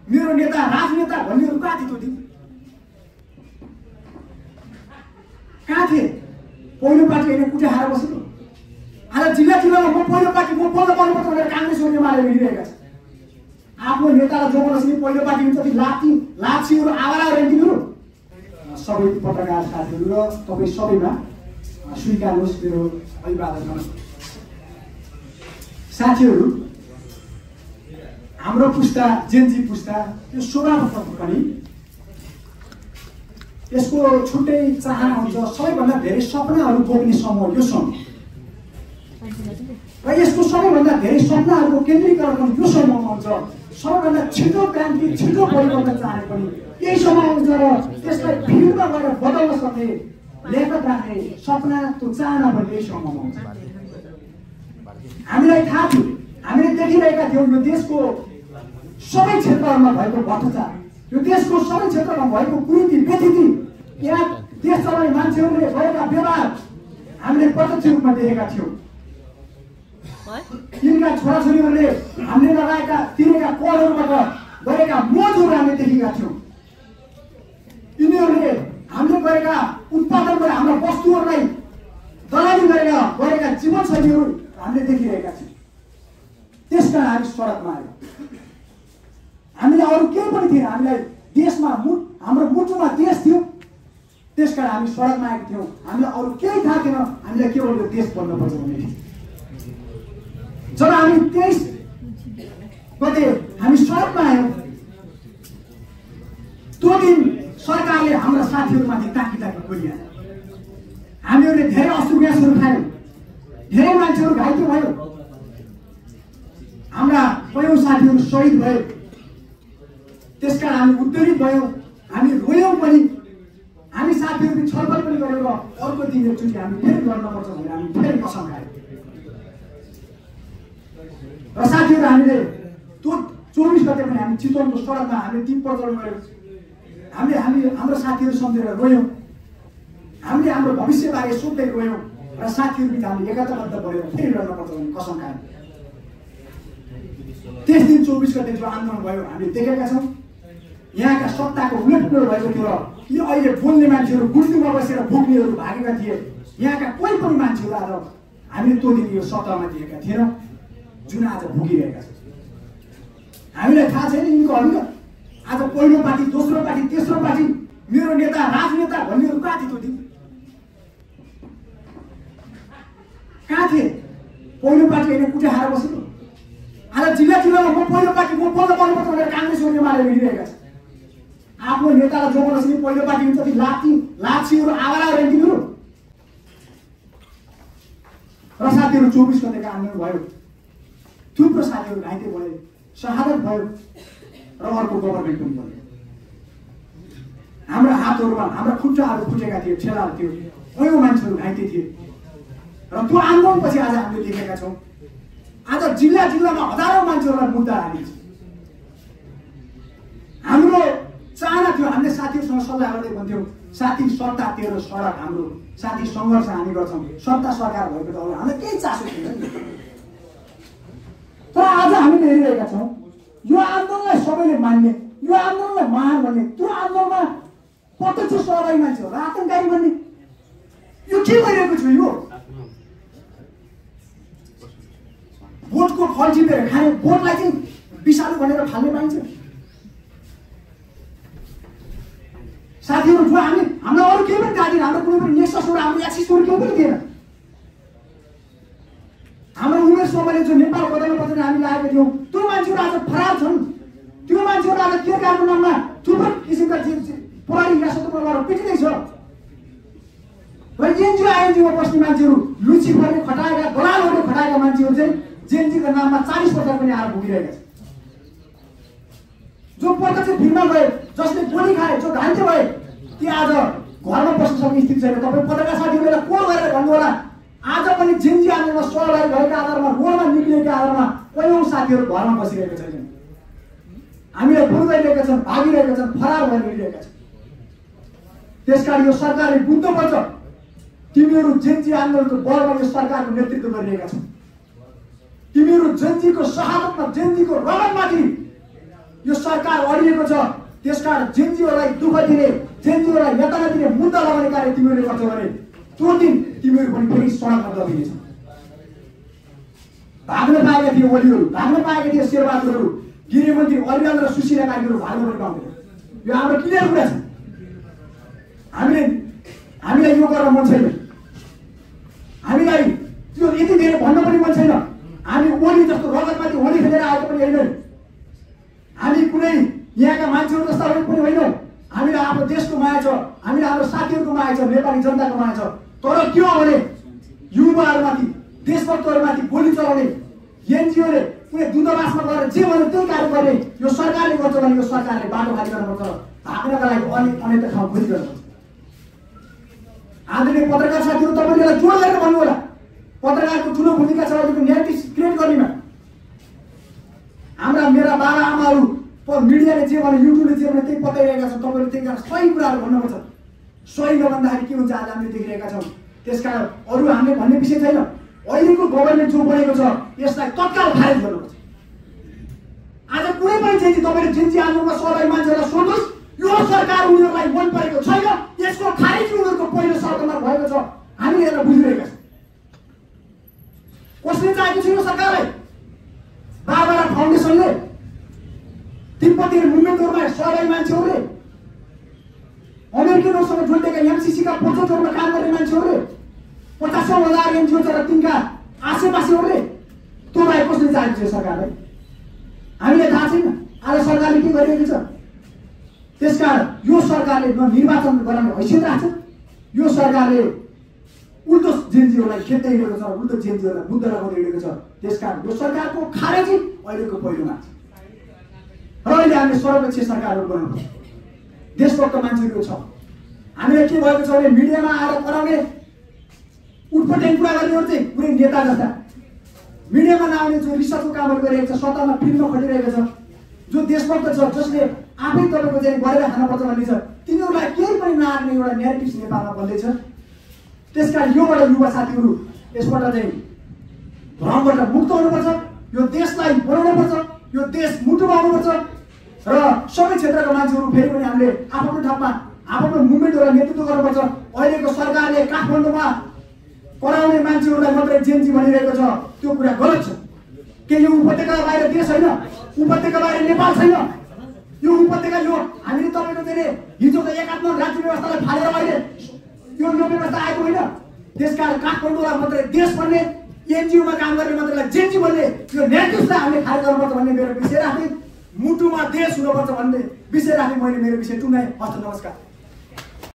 मेरो नेता राजनेता भन्नेहरू कहाँ थियो त्यो दिन? कहाँ थिए? पहिलो पार्टी होइन कुटे हार बसेको। आज जिल्ला जिल्लामा म पहिलो पार्टी म पहिलो बन्नुपर्छ भनेर काङ्ग्रेसहरूले मारेर हिँडिरहेका छन्। आफ्नो नेतालाई जोगाउन सक्ने पहिलो पार्टी हुन्छ लाप्सीहरू आवारा रेन्टिङहरू। सबै पत्रकार साथीहरू र तपाईँ सबैमा स्वीकार्नुहोस् मेरो अभिवादन। साथीहरू, हाम्रो पुस्ता जेनजी पुस्ता यो स्वभावतर्फ पनि यसको छुट्टै चाहना हुन्छ। सबैभन्दा धेरै सपनाहरू बोक्ने समूह यो समूह र यसको सबैभन्दा धेरै सपनाहरूको केन्द्रीकरण यो समूहमा हुन्छ। सबैभन्दा छिटो क्रान्ति छिटो परिवर्तन चाहे पनि यही समूह हुन्छ र त्यसलाई भिडमा गएर बदल्न सक्ने लेखक राख्ने सपना त्यो चाहना पनि यही समूहमा हुन्छ। हामीलाई थाहा थियो, हामीले देखिरहेका थियौँ यो देशको सबै क्षेत्रहरूमा भएको भ्रष्टाचार, यो देशको सबै क्षेत्रमा भएको कुरीति व्यथिति, यहाँ देश चलाउने मान्छेहरूले गरेका व्यवहार हामीले प्रत्यक्ष रूपमा देखेका थियौँ। यिनका छोराछोरीहरूले हामीले लगाएका तिरेका करहरूबाट गरेका मोजहरू हामीले देखेका थियौँ। यिनीहरूले हामीले गरेका उत्पादन गरेर हाम्रा वस्तुहरूलाई दलाली गरेर गरेका जीवनशैलीहरू हामीले देखिरहेका छौँ। त्यसकारण हामी सडकमा आयौँ। हामीलाई अरू केही पनि थिएन, हामीलाई देशमा हाम्रो मुटुमा देश थियो, त्यसकारण हामी सडकमा आएका थियौँ। हामीलाई अरू केही थाहा थिएन, हामीलाई केवल यो देश बन्नुपर्छ भन्ने थियो। जब हामी 23 गते हामी सडकमा आयौँ, त्यो दिन सरकारले हाम्रा साथीहरूमाथि ताकी गोली हाल्यो। हामीहरूले धेरै अश्रु ग्यासहरू खायौँ, धेरै मान्छेहरू घाइते भयो, हाम्रा कयौँ साथीहरू शहीद भए। त्यसकारण हामी उत्तेजित भयौँ, हामी रोयौँ पनि। हामी साथीहरू छलफल पनि गरेर अर्को दिन एकचोटि हामी फेरि गर्नुपर्छ भनेर हामी फेरि कसम खायौँ। र साथीहरू हामीले त्यो 24 गते पनि हामी चितवनको सडकमा हामी दीप प्रज्वलन गऱ्यौँ। हामीले हाम्रो साथीहरू सम्झेर रोयौँ, हामीले हाम्रो भविष्यबारे सोच्दै रोयौँ र साथीहरूबिच हामीले एकताबद्ध भएर फेरि लड्नुपर्छ भन्ने कसम खायौँ। त्यस दिन 24 गते जो आन्दोलन भयो हामीले देखेका छौँ। यहाँका सत्ताको उलटपुलट भएको थियो र यी अहिले बोल्ने मान्छेहरू गुल्टीमा बसेर भुक्नेहरू भागेका थिए। यहाँका कोही पनि मान्छेहरू आज हामीले त्यो दिन यो सत्तामा दिएका थिएनौँ, जुन आज भुगिरहेका छन्। हामीलाई थाहा छैन यिनको हल्का आज पहिलो पार्टी, दोस्रो पार्टी, तेस्रो पार्टी, मेरो नेता राजनेता भन्नेहरू कहाँ थियो त्यो दिन? कहाँ थिए? पहिलो पार्टी होइन कुटे हार बसेको। आज जिल्ला जिल्लामा म पहिलो पार्टी म पहिलो बन्नुपर्छ भनेर काङ्ग्रेसहरूले मारेर हिँडिरहेका छन्। आफ्नो नेतालाई जोगाउन सक्ने पहिलो पार्टी हुन्छ लाप्सीहरू आवारा रेन्टिङहरू। र साथीहरू 24 गतेको आन्दोलन भयो, थुप्रो साथीहरू घाइते भए, शहादत भयो र अर्को गभर्मेन्ट पनि भयो। हाम्रा हातहरूमा हाम्रा खुट्टाहरू फुटेका थिए, ठेलाहरू थियो, कयौँ मान्छेहरू घाइते थिए। र त्यो आन्दोलनपछि आज हामीले देखेका छौँ आज जिल्ला जिल्लामा हजारौँ मान्छेहरूलाई मुद्दा हालिन्छ। हाम्रो चाहना थियो, हामीले साथीहरूसँग सल्लाह गर्दै भन्थ्यौँ, साथी सत्ता तेरो सडक हाम्रो, साथी सङ्घर्ष हामी गर्छौँ, सत्ता सरकार भएको त हामीलाई केही चासो थिएन। तर आज हामीले हेरिरहेका छौँ यो आन्दोलनलाई सबैले मान्ने, यो आन्दोलनलाई महान भन्ने, त्यो आन्दोलनमा प्रत्यक्ष सहभागी मान्छेहरू आतङ्ककारी भन्ने, यो के भइरहेको छ? यो भोटको फल टिपेर खाने, भोटलाई चाहिँ विषालु भनेर फाल्ने पाइन्छ। साथीहरू, जो हामीलाई अरू केही पनि थाहा थिएन, हाम्रो कुनै पनि नेक्ससहरू, हाम्रो एक्सिसहरू केही पनि थिएन। हाम्रो उमेश समयले जो नेपाल बदल्नु पर्छ हामी लागेका थियौँ, त्यो मान्छेहरू आज फरार छन्। त्यो मान्छेहरू आज केरकारको नाममा थुप्रो किसिमका प्रहरी हिरासतमा गएर पिटिँदैछ। र एनजिओ आइएनजिओमा बस्ने मान्छेहरू, लुचिफरले खटाएका, दलालहरूले खटाएका मान्छेहरू चाहिँ जेएनजीको नाममा 40 वर्ष पनि आएर भुगिरहेका छन्। जो प्रत्यक्ष भिडमा गए, जसले गोली खाए, जो घाइते भए, ती आज घरमा बस्न सक्ने स्थिति छैन। तपाईँ पत्रकार साथीहरूलाई को गरेर भन्नु होला, आज पनि जेएनजी आन्दोलनमा सहभागी भएका आधारमा, रोडमा निक्लिएका आधारमा कयौँ साथीहरू घरमा बसिरहेका छैनन्। हामीलाई बुझाइरहेका छन्, भागिरहेका छन्, फरार भएर हिँडिरहेका छन्। त्यसकारण यो सरकारले बुझ्नुपर्छ, तिमीहरू जेएनजी आन्दोलनको बलमा यो सरकारको नेतृत्व गरिरहेका छौ। तिमीहरू जेएनजीको शहादतमा, जेएनजीको रगतमाथि यो सरकार अडिएको छ। त्यसकारण जेनजीहरूलाई दुःख दिने, जेनजीहरूलाई यातना दिने, मुद्दा लगाउने कार्य तिमीहरूले गर्छौ भने त्यो दिन तिमीहरू पनि फेरि सडकमा दबिनेछ। भाग्न पाएका थिए ओलीहरू, भाग्न पाएका थिए शेरबहादुरहरू, गृहमन्त्री अरियाल र सुशीला कार्कीहरू भाग्न पनि पाउँदैन। यो हाम्रो क्लियर कुरा छ। हामीलाई यो गर्न मन छैन। हामीलाई त्यो यति धेरै भन्न पनि मन छैन। हामी ओली जस्तो रगतमाथि होली खेलेर आएको पनि होइन। हामी कुनै यहाँका मान्छेहरू जस्ता पनि होइनौँ। हामीलाई आफ्नो देशको माया छ, हामीलाई हाम्रो साथीहरूको माया छ, नेपाली जनताको माया छ। तर के हो भने युवाहरूमाथि, देशभक्तहरूमाथि गोली चलाउने एनजिओले कुनै दूतावासमा गएर जे भन्यो त्यही कार्य गर्ने यो सरकारले गर्छ भने यो सरकारले बाटो खाली गर्नुपर्छ। भाग्नका लागि अनेक ठाउँ खोजी गर्नुपर्छ। आदरणीय पत्रकार साथीहरू, तपाईँले जोड गरेर भन्नु होला, पत्रकारको ठुलो भूमिका छ अहिलेको नेरेटिभ क्रिएट गर्नेमा। मेरा बाबा आमाहरू मिडियाले जे भने, युट्युबले जे भने त्यही बताइरहेका छन्। तपाईँले त्यही कारण सही कुराहरू भन्नुपर्छ। सही नभन्दाखेरि के हुन्छ आज हामीले देखिरहेका छौँ। त्यसकारण अरू हामीले भन्ने विषय छैन। अहिलेको गभर्नमेन्ट जो बनेको छ यसलाई तत्काल खारेज गर्नुपर्छ। आज कुनै पनि जेन्जी, तपाईँले जेन्जी आन्दोलनमा सहभागी मान्छेहरूलाई सोध्नुहोस्, यो सरकार उनीहरूलाई मन परेको छैन, यसको खारेज उनीहरूको पहिलो शर्तमा भएको छ। हामीले यसलाई बुझिरहेका छौँ। कसले चाहेको छ यो सरकारलाई? बारबारा फाउन्डेसनले, तिब्बती मुभमेन्टहरूमा सहभागी मान्छेहरूले, अमेरिकनहरूसँग जोडिएका एमसीसीका प्रोजेक्टहरूमा काम गर्ने मान्छेहरूले, 50,000 एनजिओ छ र तिनका आसेपासेहरूले। त्यो बाहेक कसले चाहेको छ सरकारलाई? हामीलाई थाहा छैन आज सरकारले के गरिरहेको छ। त्यसकारण यो सरकारले न निर्वाचन गराउने हैसियत राख्छ, यो सरकारले उल्टो जेनजीहरूलाई खेद्दै हिँडेको छ, उल्टो जेनजीहरूलाई मुद्दा लगाउँदै हिँडेको छ। त्यसकारण यो सरकारको खारेजी अहिलेको पहिलोमा छ। र अहिले हामीले सर्वपक्षीय सरकारहरू बनाउनु देशभक्त मान्छेहरू छ। हामीलाई के भएको छ भने मिडियामा आएर कराउने, उटपटाङ कुरा गर्नेहरू चाहिँ कुनै नेता जस्ता, मिडियामा नआउने जो रिसर्चको कामहरू गरिरहेको छ, सत्तामा फिल्डमा खटिरहेको छ, जो देशभक्त छ, जसले आफै तपाईँको चाहिँ गरेर खानुपर्छ भन्ने छ, तिनीहरूलाई केही पनि नआर्ने एउटा न्यारेटिभ नेपालमा बन्दैछ। त्यसकारण योबाट युवा साथीहरू यसबाट चाहिँ भ्रमबाट मुक्त हुनुपर्छ। यो देशलाई बनाउनुपर्छ, यो देश मुटुमा आउनुपर्छ र सबै क्षेत्रका मान्छेहरू फेरि पनि हामीले आफ्नो ठाउँमा आफ्नो मुभमेन्टहरूलाई नेतृत्व गर्नुपर्छ। अहिलेको सरकारले काठमाडौँमा पढाउने मान्छेहरूलाई मात्रै जेन्जी भनिरहेको छ, त्यो कुरा गलत छ। के यो उपत्यका बाहिर देश होइन? उपत्यका बाहिर नेपाल छैन? यो उपत्यका यो हामीले तपाईँको चाहिँ हिजोको एकात्मक राज्य व्यवस्थालाई फालेर अहिले यो व्यवस्था आएको होइन। त्यसकारण काठमाडौँलाई मात्रै देश भन्ने, एनजिओमा काम गर्ने मात्रैलाई जेन्जी भन्ने यो नेतृत्वलाई हामीले खारेज गर्नुपर्छ भन्ने मेरो विषय राखेँ। मुटुमा देश हुनुपर्छ भन्ने विषय राखेँ मैले मेरो विषय टुङ्गाएँ। हस्त नमस्कार।